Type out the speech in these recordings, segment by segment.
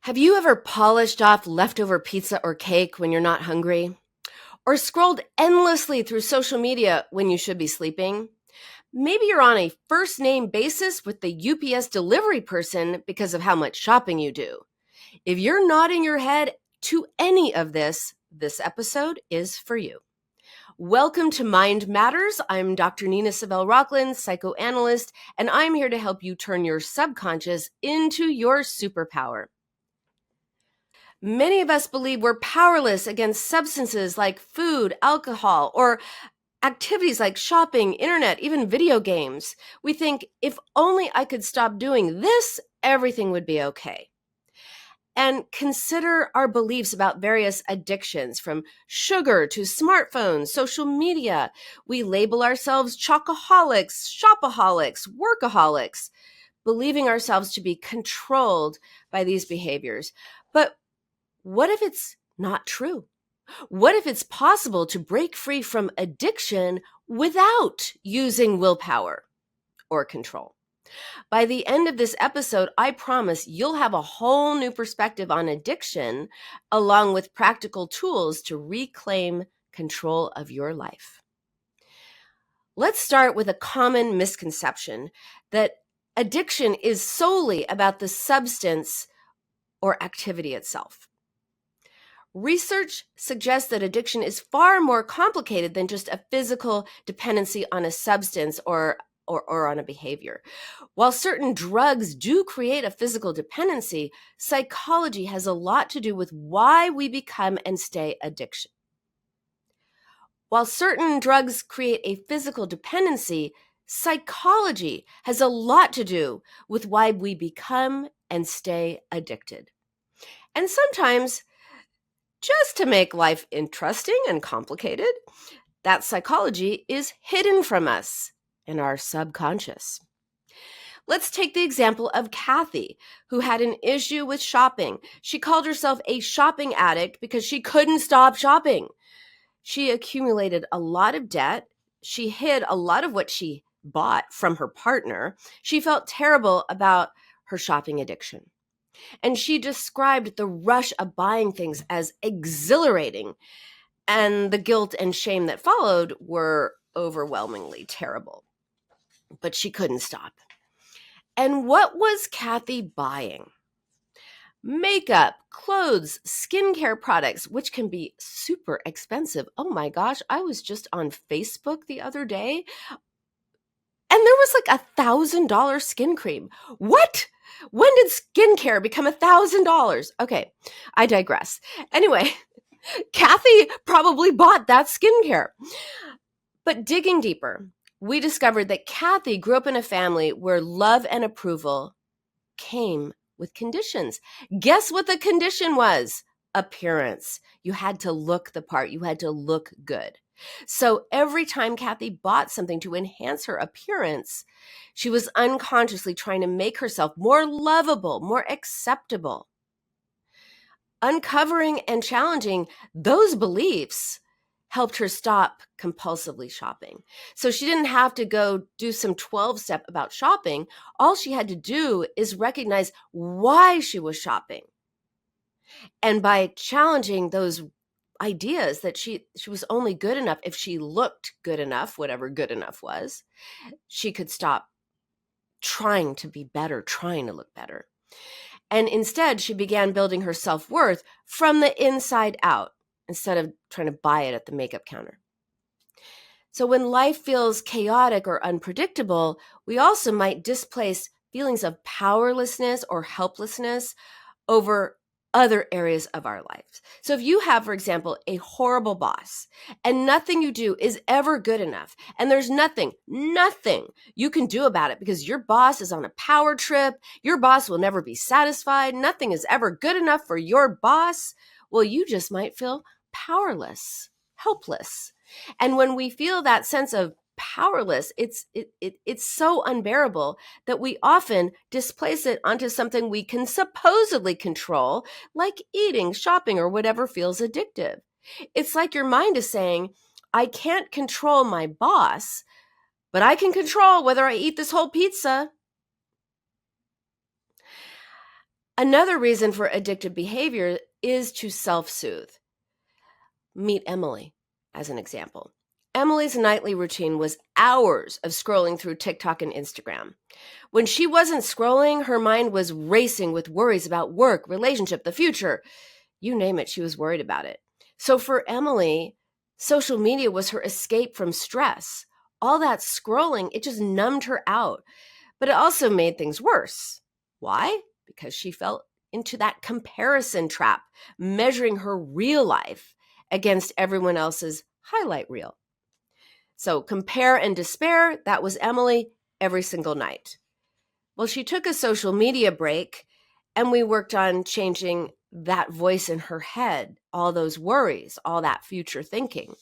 Have you ever polished off leftover pizza or cake when you're not hungry? Or scrolled endlessly through social media when you should be sleeping? Maybe you're on a first name basis with the UPS delivery person because of how much shopping you do. If you're nodding your head to any of this episode is for you. Welcome to Mind Matters. I'm Dr. Nina Savelle Rockland, psychoanalyst, and I'm here to help you turn your subconscious into your superpower. Many of us believe we're powerless against substances like food, alcohol, or activities like shopping, internet, even video games. We think, if only I could stop doing this, everything would be okay. And consider our beliefs about various addictions, from sugar to smartphones, social media. We label ourselves chocoholics, shopaholics, workaholics, believing ourselves to be controlled by these behaviors. But what if it's not true? What if it's possible to break free from addiction without using willpower or control? By the end of this episode, I promise you'll have a whole new perspective on addiction, along with practical tools to reclaim control of your life. Let's start with a common misconception that addiction is solely about the substance or activity itself. Research suggests that addiction is far more complicated than just a physical dependency on a substance or on a behavior. While certain drugs do create a physical dependency, psychology has a lot to do with why we become and stay addicted. While certain drugs create a physical dependency, psychology has a lot to do with why we become and stay addicted. And sometimes, just to make life interesting and complicated, that psychology is hidden from us in our subconscious. Let's take the example of Kathy, who had an issue with shopping. She called herself a shopping addict because she couldn't stop shopping. She accumulated a lot of debt. She hid a lot of what she bought from her partner. She felt terrible about her shopping addiction. And she described the rush of buying things as exhilarating, and the guilt and shame that followed were overwhelmingly terrible. But she couldn't stop. And what was Kathy buying? Makeup, clothes, skincare products, which can be super expensive. Oh my gosh, I was just on Facebook the other day, and there was like $1,000 skin cream. What? When did skincare become $1,000? Okay, I digress. Anyway, Kathy probably bought that skincare. But digging deeper, we discovered that Kathy grew up in a family where love and approval came with conditions. Guess what the condition was? Appearance. You had to look the part. You had to look good. So every time Kathy bought something to enhance her appearance, she was unconsciously trying to make herself more lovable, more acceptable. Uncovering and challenging those beliefs helped her stop compulsively shopping. So she didn't have to go do some 12-step about shopping. All she had to do is recognize why she was shopping. And by challenging those ideas that she was only good enough if she looked good enough, whatever good enough was, she could stop trying to be better, trying to look better. And instead, she began building her self-worth from the inside out, instead of trying to buy it at the makeup counter. So when life feels chaotic or unpredictable, we also might displace feelings of powerlessness or helplessness over other areas of our lives. So if you have, for example, a horrible boss and nothing you do is ever good enough, and there's nothing you can do about it because your boss is on a power trip, your boss will never be satisfied, nothing is ever good enough for your boss, well, you just might feel powerless, helpless. And when we feel that sense of powerless, it's so unbearable that we often displace it onto something we can supposedly control, like eating, shopping, or whatever feels addictive. It's like your mind is saying, I can't control my boss, but I can control whether I eat this whole pizza. Another reason for addictive behavior is to self-soothe. Meet Emily as an example. Emily's nightly routine was hours of scrolling through TikTok and Instagram. When she wasn't scrolling, her mind was racing with worries about work, relationship, the future. You name it, she was worried about it. So for Emily, social media was her escape from stress. All that scrolling, it just numbed her out. But it also made things worse. Why? Because she fell into that comparison trap, measuring her real life against everyone else's highlight reel. So compare and despair, that was Emily every single night. Well, she took a social media break and we worked on changing that voice in her head, all those worries, all that future thinking.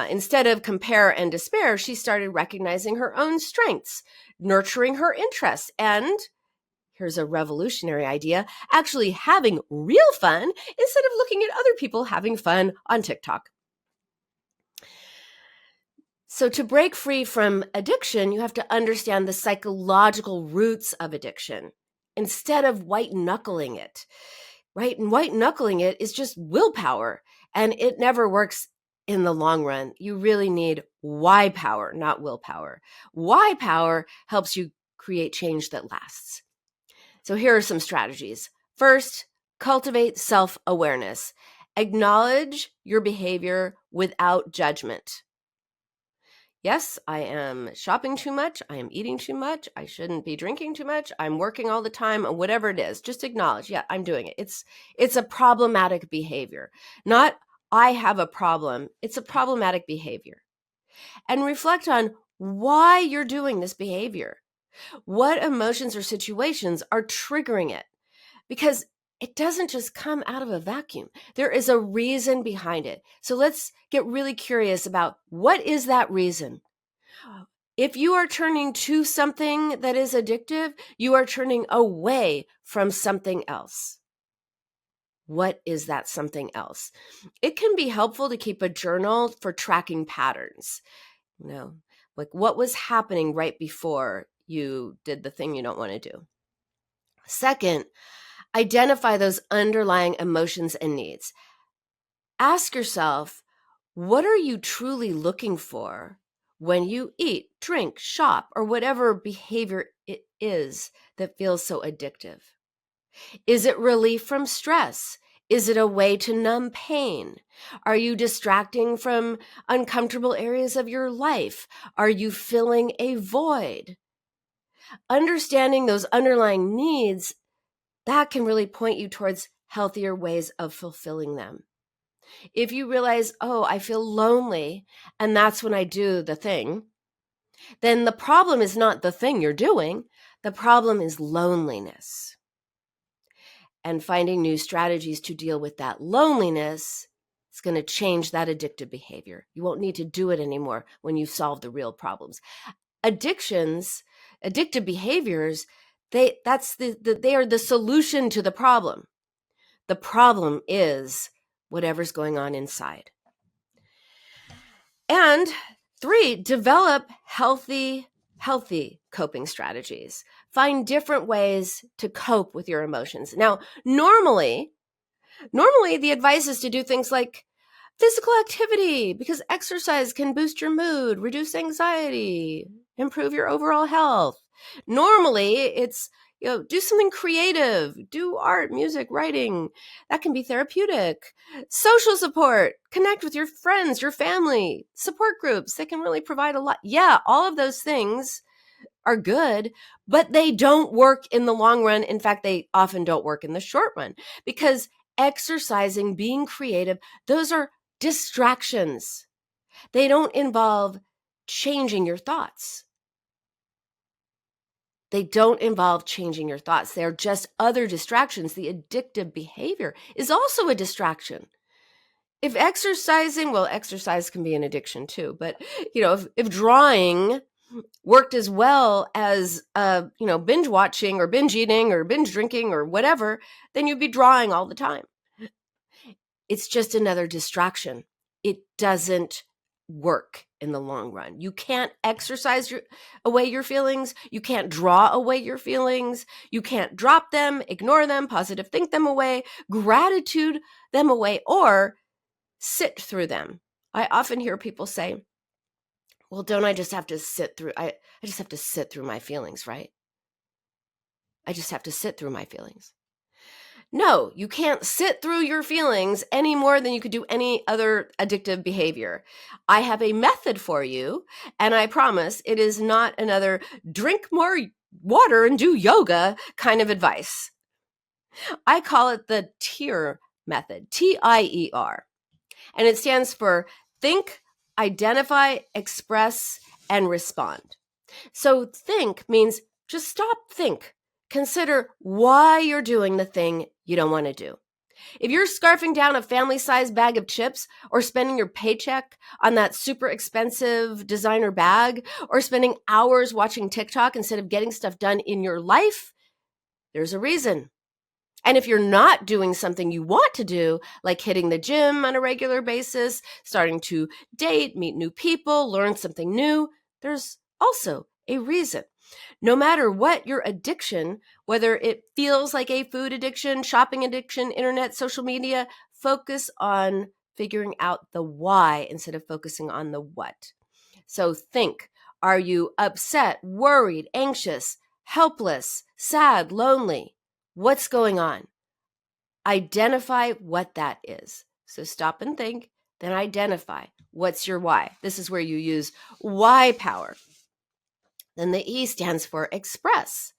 Instead of compare and despair, she started recognizing her own strengths, nurturing her interests, and here's a revolutionary idea, actually having real fun instead of looking at other people having fun on TikTok. So to break free from addiction, you have to understand the psychological roots of addiction instead of white knuckling it, right? And white knuckling it is just willpower, and it never works in the long run. You really need why power, not willpower. Why power helps you create change that lasts. So here are some strategies. First, cultivate self-awareness. Acknowledge your behavior without judgment. Yes, I am shopping too much. I am eating too much. I shouldn't be drinking too much. I'm working all the time, whatever it is. Just acknowledge, yeah, I'm doing it. It's a problematic behavior. Not I have a problem. It's a problematic behavior. And reflect on why you're doing this behavior. What emotions or situations are triggering it? Because it doesn't just come out of a vacuum. There is a reason behind it. So let's get really curious about what is that reason? If you are turning to something that is addictive, you are turning away from something else. What is that something else? It can be helpful to keep a journal for tracking patterns. Like what was happening right before you did the thing you don't want to do. Second, identify those underlying emotions and needs. Ask yourself, what are you truly looking for when you eat, drink, shop, or whatever behavior it is that feels so addictive? Is it relief from stress? Is it a way to numb pain? Are you distracting from uncomfortable areas of your life? Are you filling a void? Understanding those underlying needs, that can really point you towards healthier ways of fulfilling them. If you realize, oh, I feel lonely, and that's when I do the thing, then the problem is not the thing you're doing. The problem is loneliness. And finding new strategies to deal with that loneliness is going to change that addictive behavior. You won't need to do it anymore when you solve the real problems. Addictive behaviors, they are the solution to the problem. The problem is whatever's going on inside. And 3, develop healthy coping strategies. Find different ways to cope with your emotions. Now, normally the advice is to do things like physical activity, because exercise can boost your mood, reduce anxiety, improve your overall health. Normally, it's do something creative, do art, music, writing. That can be therapeutic. Social support, connect with your friends, your family, support groups. They can really provide a lot. Yeah, all of those things are good, but they don't work in the long run. In fact, they often don't work in the short run, because exercising, being creative, those are distractions. They don't involve changing your thoughts. They don't involve changing your thoughts. They're just other distractions. The addictive behavior is also a distraction. If exercise can be an addiction too, but if drawing worked as well as binge watching or binge eating or binge drinking or whatever, then you'd be drawing all the time. It's just another distraction. It doesn't work in the long run. You can't exercise away your feelings. You can't draw away your feelings. You can't drop them, ignore them, positive think them away, gratitude them away, or sit through them. I often hear people say, well, don't I just have to sit through, I just have to sit through my feelings, right? I just have to sit through my feelings. No, you can't sit through your feelings any more than you could do any other addictive behavior. I have a method for you, and I promise it is not another drink more water and do yoga kind of advice. I call it the TIER method, TIER, and it stands for think, identify, express, and respond. So think means just stop, think. Consider why you're doing the thing you don't want to do. If you're scarfing down a family-sized bag of chips or spending your paycheck on that super expensive designer bag or spending hours watching TikTok instead of getting stuff done in your life, there's a reason. And if you're not doing something you want to do, like hitting the gym on a regular basis, starting to date, meet new people, learn something new, there's also a reason. No matter what your addiction, whether it feels like a food addiction, shopping addiction, internet, social media, focus on figuring out the why instead of focusing on the what. So think, are you upset, worried, anxious, helpless, sad, lonely? What's going on? Identify what that is. So stop and think, then identify. What's your why? This is where you use why power. Then the E stands for express.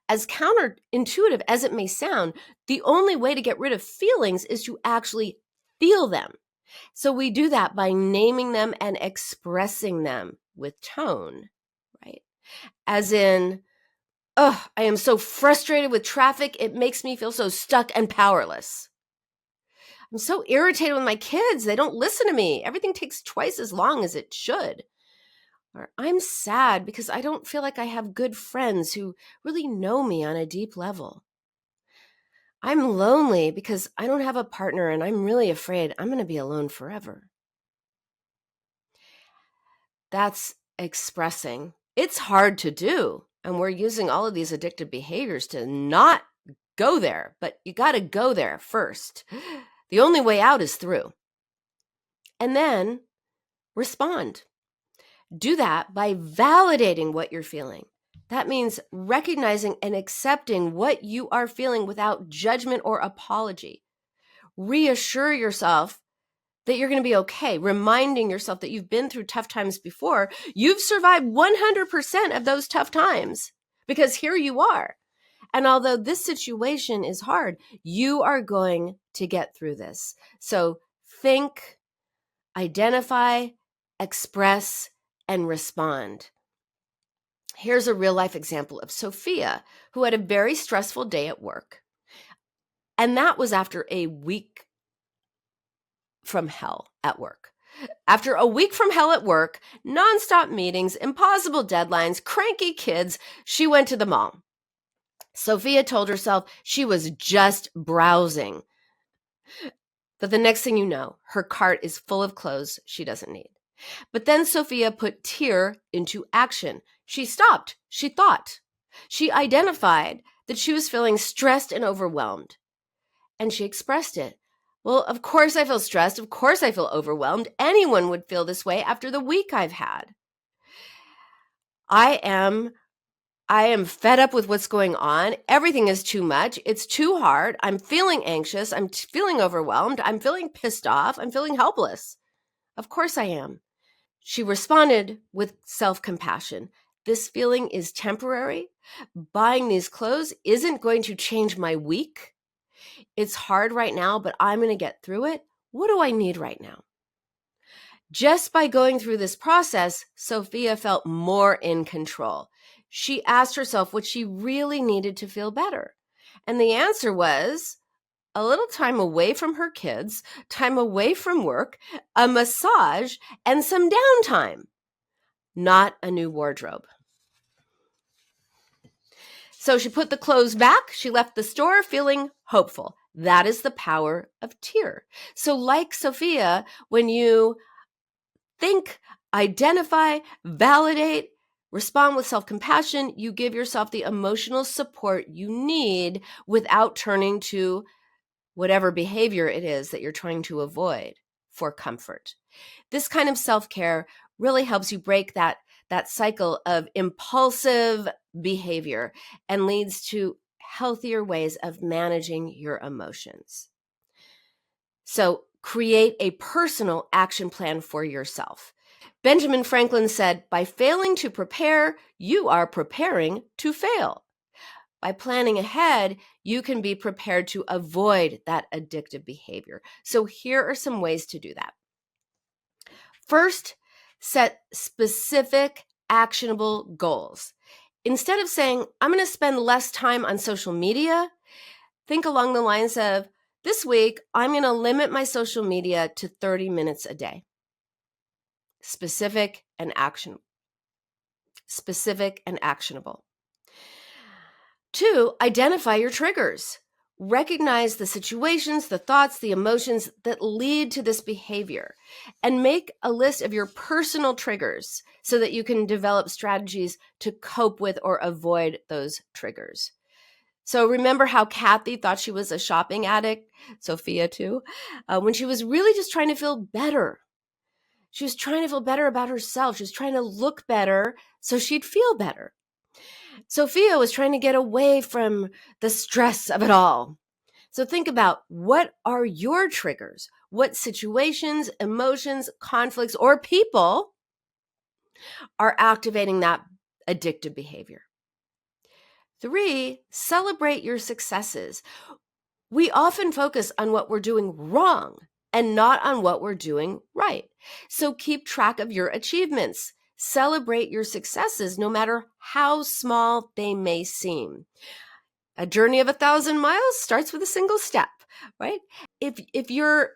As counterintuitive as it may sound, the only way to get rid of feelings is to actually feel them. So we do that by naming them and expressing them with tone, right? As in, I am so frustrated with traffic, it makes me feel so stuck and powerless. I'm so irritated with my kids, they don't listen to me. Everything takes twice as long as it should. Or I'm sad because I don't feel like I have good friends who really know me on a deep level. I'm lonely because I don't have a partner and I'm really afraid I'm going to be alone forever. That's expressing. It's hard to do. And we're using all of these addictive behaviors to not go there, but you got to go there first. The only way out is through. And then respond. Do that by validating what you're feeling. That means recognizing and accepting what you are feeling without judgment or apology. Reassure yourself that you're going to be okay, reminding yourself that you've been through tough times before. You've survived 100% of those tough times because here you are. And although this situation is hard, you are going to get through this. So think, identify, express, and respond. Here's a real life example of Sophia, who had a very stressful day at work. And that was after a week from hell at work. After a week from hell at work, nonstop meetings, impossible deadlines, cranky kids, she went to the mall. Sophia told herself she was just browsing. But the next thing you know, her cart is full of clothes she doesn't need. But then Sophia put TIER into action. She stopped. She thought. She identified that she was feeling stressed and overwhelmed. And she expressed it. Well, of course I feel stressed. Of course I feel overwhelmed. Anyone would feel this way after the week I've had. I am fed up with what's going on. Everything is too much. It's too hard. I'm feeling anxious. I'm feeling overwhelmed. I'm feeling pissed off. I'm feeling helpless. Of course I am. She responded with self-compassion. This feeling is temporary. Buying these clothes isn't going to change my week. It's hard right now, but I'm going to get through it. What do I need right now? Just by going through this process, Sophia felt more in control. She asked herself what she really needed to feel better. And the answer was a little time away from her kids, time away from work, a massage, and some downtime. Not a new wardrobe. So she put the clothes back. She left the store feeling hopeful. That is the power of TIER. So like Sophia, when you think, identify, validate, respond with self-compassion. You give yourself the emotional support you need without turning to whatever behavior it is that you're trying to avoid for comfort. This kind of self-care really helps you break that cycle of impulsive behavior and leads to healthier ways of managing your emotions. So create a personal action plan for yourself. Benjamin Franklin said, by failing to prepare, you are preparing to fail. By planning ahead, you can be prepared to avoid that addictive behavior. So here are some ways to do that. First, set specific, actionable goals. Instead of saying, I'm going to spend less time on social media, think along the lines of, this week, I'm going to limit my social media to 30 minutes a day. Specific and actionable. Specific and actionable. 2, identify your triggers. Recognize the situations, the thoughts, the emotions that lead to this behavior, and make a list of your personal triggers so that you can develop strategies to cope with or avoid those triggers. So remember how Kathy thought she was a shopping addict, Sophia too, when she was really just trying to feel better. She was trying to feel better about herself. She was trying to look better so she'd feel better. Sophia was trying to get away from the stress of it all. So think about, what are your triggers? What situations, emotions, conflicts, or people are activating that addictive behavior? 3, celebrate your successes. We often focus on what we're doing wrong and not on what we're doing right. So keep track of your achievements. Celebrate your successes, no matter how small they may seem. A journey of 1,000 miles starts with a single step, right? If you're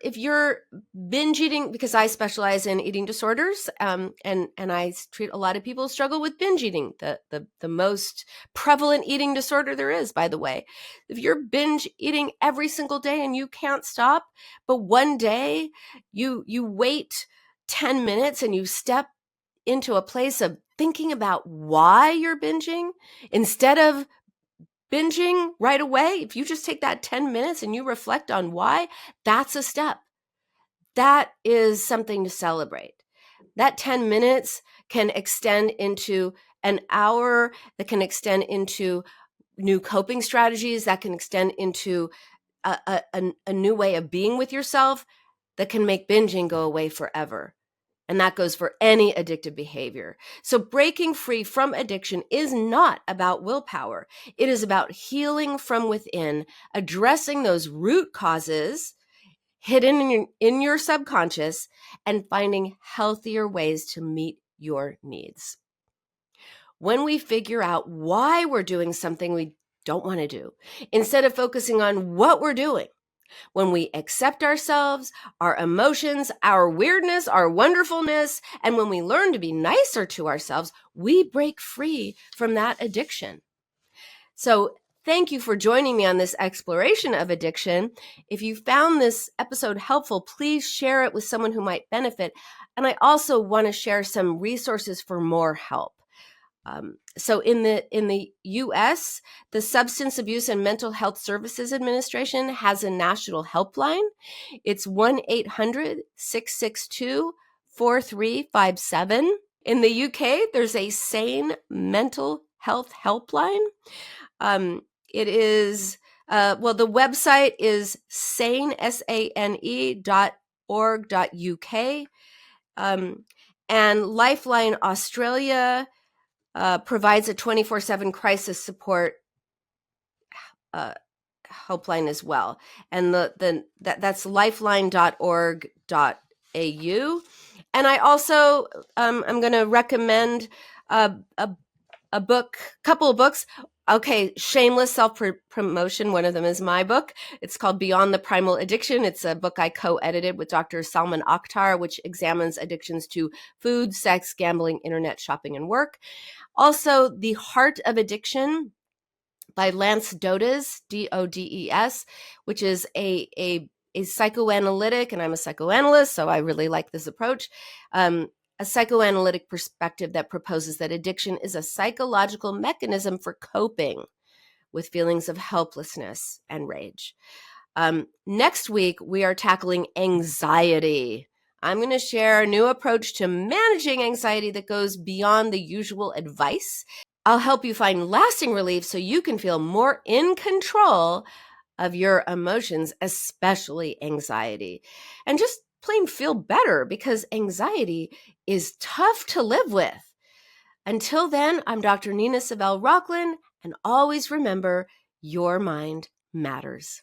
binge eating, because I specialize in eating disorders, and I treat a lot of people who struggle with binge eating, the most prevalent eating disorder there is, by the way. If you're binge eating every single day and you can't stop, but one day you wait 10 minutes and you step into a place of thinking about why you're binging instead of binging right away, if you just take that 10 minutes and you reflect on why, that's a step. That is something to celebrate. That 10 minutes can extend into an hour, that can extend into new coping strategies, that can extend into a new way of being with yourself, that can make binging go away forever. And that goes for any addictive behavior. So breaking free from addiction is not about willpower. It is about healing from within, addressing those root causes hidden in your subconscious, and finding healthier ways to meet your needs. When we figure out why we're doing something we don't want to do, instead of focusing on what we're doing, when we accept ourselves, our emotions, our weirdness, our wonderfulness, and when we learn to be nicer to ourselves, we break free from that addiction. So thank you for joining me on this exploration of addiction. If you found this episode helpful, please share it with someone who might benefit. And I also want to share some resources for more help. So in the U.S., the Substance Abuse and Mental Health Services Administration has a national helpline. It's 1-800-662-4357. In the UK, there's a Sane Mental Health Helpline. It is, the website is sane.org.uk. And Lifeline Australia provides a 24/7 crisis support helpline as well. And that's lifeline.org.au. And I also, I'm going to recommend a couple of books. Okay, shameless self-promotion. One of them is my book. It's called Beyond the Primal Addiction. It's a book I co-edited with Dr. Salman Akhtar, which examines addictions to food, sex, gambling, internet, shopping, and work. Also, The Heart of Addiction by Lance Dodes, Dodes, which is a psychoanalytic, and I'm a psychoanalyst, so I really like this approach. a psychoanalytic perspective that proposes that addiction is a psychological mechanism for coping with feelings of helplessness and rage. Next week, we are tackling anxiety. I'm going to share a new approach to managing anxiety that goes beyond the usual advice. I'll help you find lasting relief so you can feel more in control of your emotions, especially anxiety, and just plain feel better, because anxiety is tough to live with. Until then, I'm Dr. Nina Savell Rocklin, and always remember, your mind matters.